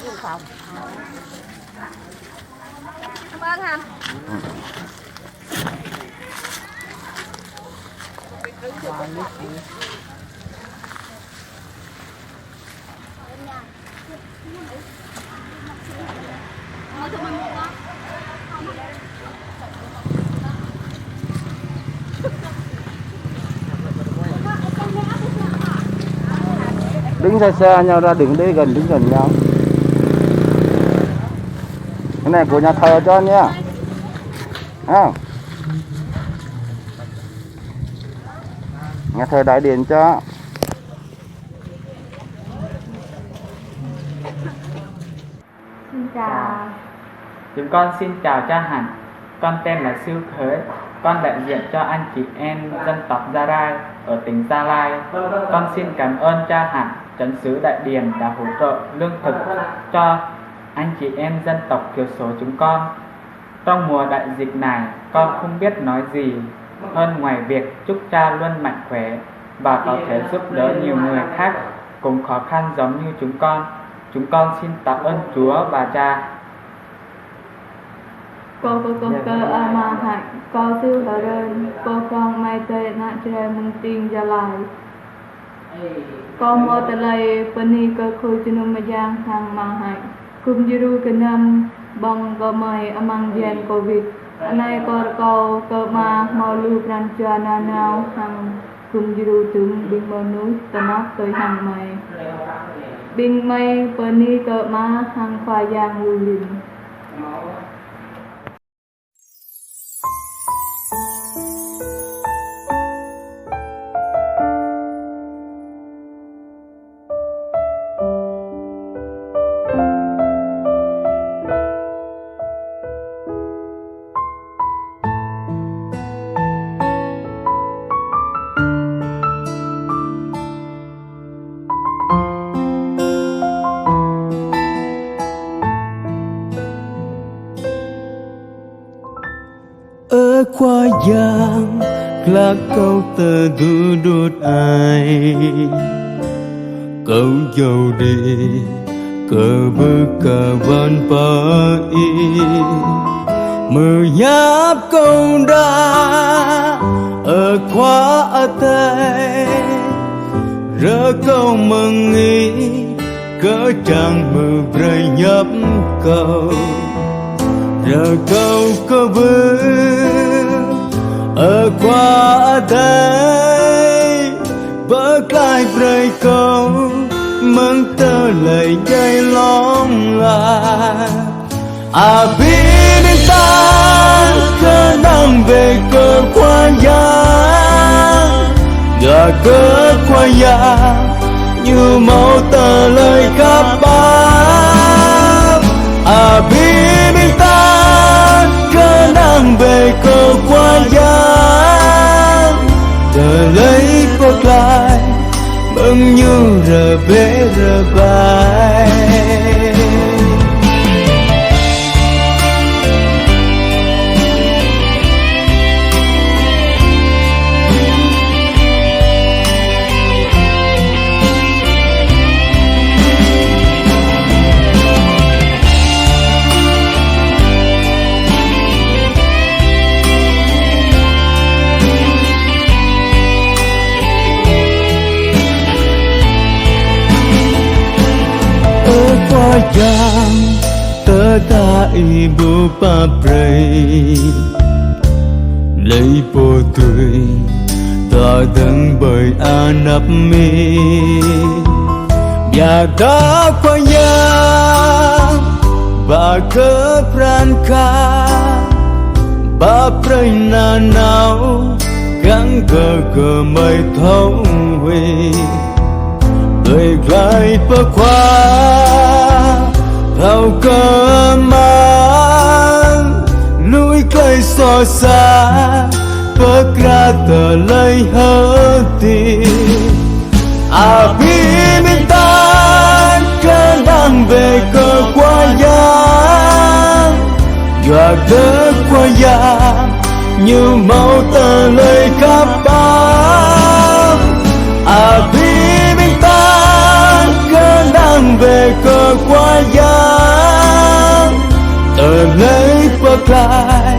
Dự phòng. Cảm ơn anh. Đứng xa xa nhau ra, đừng đi gần, đứng gần nhau. Cái này của nhà thờ cho nha. Nhà thờ Đại Điện cho. Xin chào. Chúng con xin chào cha Hạnh. Con tên là Siêu Khởi. Con đại diện cho anh chị em dân tộc Gia Rai ở tỉnh Gia Lai. Con xin cảm ơn cha Hạnh, Chánh xứ Đại Điền đã hỗ trợ lương thực cho anh chị em dân tộc thiểu số chúng con. Trong mùa đại dịch này, con không biết nói gì hơn ngoài việc chúc cha luôn mạnh khỏe và có thể giúp đỡ nhiều người khác cùng khó khăn giống như chúng con. Chúng con xin tạ ơn Chúa và cha. Cô cơ ama hạnh, cô siêu ở đơn, cô con mai tệ nạn trẻ mừng tin Gia Lai. Cô mô tà lây pani cơ khôi chân mà giang thang ma hạnh. Cùng dư cơ năm bằng gò mây amang gen Covid. Anh này cô cơ ma mô lưu pran chua na nào hằng cùng dư tướng bình mơ núi tà nắp tới hằng mây. Bình mây pani cơ ma hằng khoa giang lưu linh. Ở khoa giang là câu tờ đu đốt ai câu dầu đi cờ bơ cờ van pa y mờ nháp câu đa ở khoa ở tay rỡ câu mừng ý cỡ chẳng mờ rơi nhấp câu rỡ câu cơ bơ ở qua đây bước lại rơi câu mừng tơ lời dây long là biết ta cơ năng về cơ qua giá gà cơ qua giá như máu tơ lời khắp bám biết ta cơ năng về cơ qua giá giờ lấy cuộc lại mừng như rờ bể rờ bài. Giang tơ ta ibu pa prei lấy po tuổi ta đang bởi anap mi bia ta qua giang ba cơ pran ka ba prei na nào gắng gờ mây thấu huy đời lại bơ qua thao cơ mang núi cây so xa bớt ra tờ lấy hơ tiền biết ta cơ đang về cơ qua giang dọa cơ qua giang như máu tờ lời khắp bám biết ta cơ đang về cơ bớt lại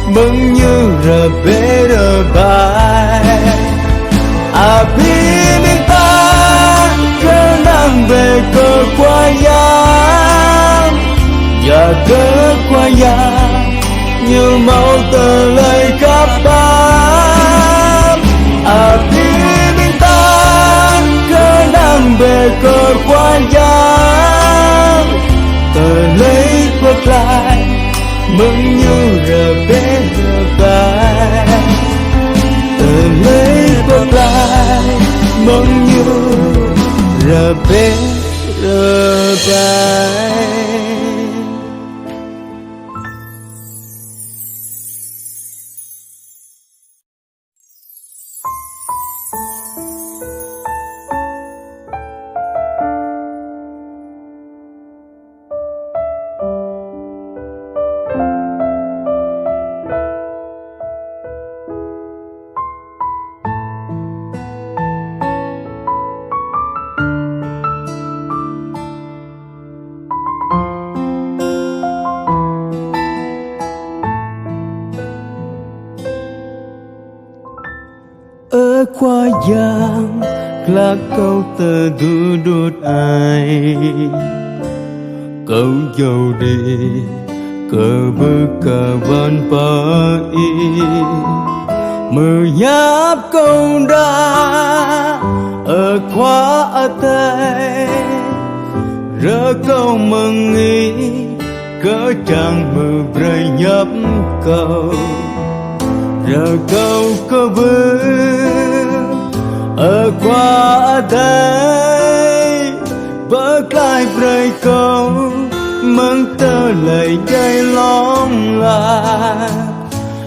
mừng như rờ bê rờ bài à bi mình ta cơ năng về cơ qua giang và cơ qua giang như máu tờ lời khắp bám à bi mình ta cơ năng về cơ qua giang tờ lấy bước lại mừng như rờ bê rờ bài tờ lấy bước lại mừng như rờ bê rờ bài. Ở qua giang là câu tờ du đốt ai câu dầu đi cờ bơ cờ văn bờ y mờ nháp câu đa ở qua ở tây rỡ câu mừng ý cỡ chẳng mờ bray nhấp câu rỡ câu cơ bơ ở qua đây bớt lại bray câu mừng tơ lời dây long là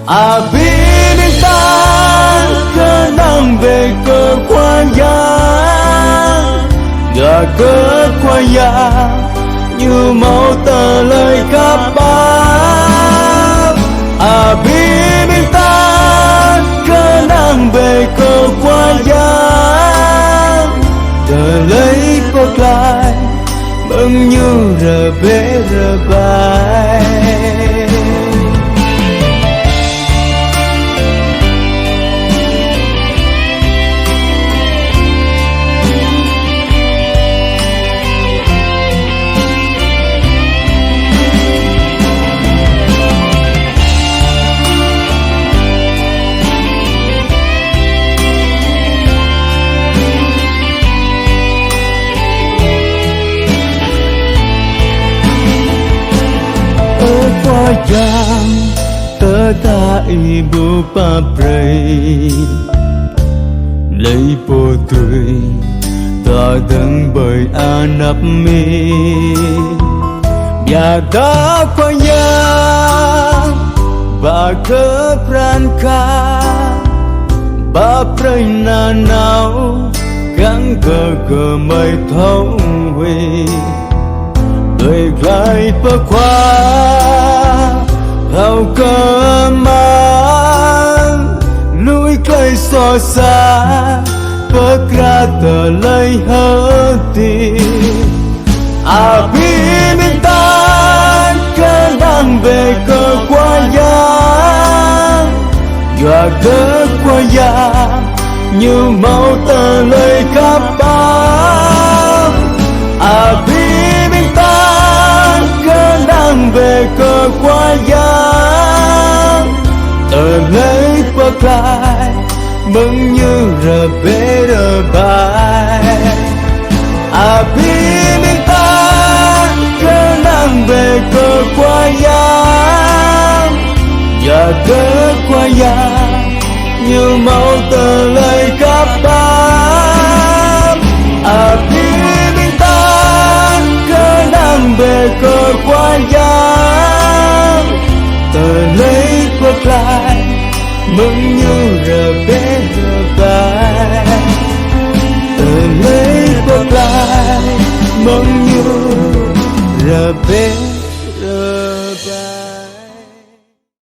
à bi mình ta cơ năng về cơ qua giang gà cơ qua giang như máu tờ lời khắp bám à bi mình ta cơ năng về cơ qua giang tờ lấy cốt lại mừng như rờ bê rờ bài. Qua giang tơ ta ibu pa pray lấy po tuổi ta đang bởi anap mi bia ta qua giang ba cơ pranka ba pray na nao gắng gờ mây thấu huy đời lại bơ qua hào cơ mang núi cây xò xa bớt ra tờ lấy hơ tình à bi mình ta cơ đang về cơ qua giang và cơ qua giang như máu tờ lời khắp bám à bi đang về cơ qua giang tờ lấy bớt lại mừng như rờ bê rờ bài à bi mình ta cơ đang về cơ qua giang và cơ qua giang như máu tờ lời khắp bám à bi về cơ qua giang tờ lấy bớt lại mừng như rờ bê rờ bài tờ lấy bớt lại mừng như rờ bê rờ bài.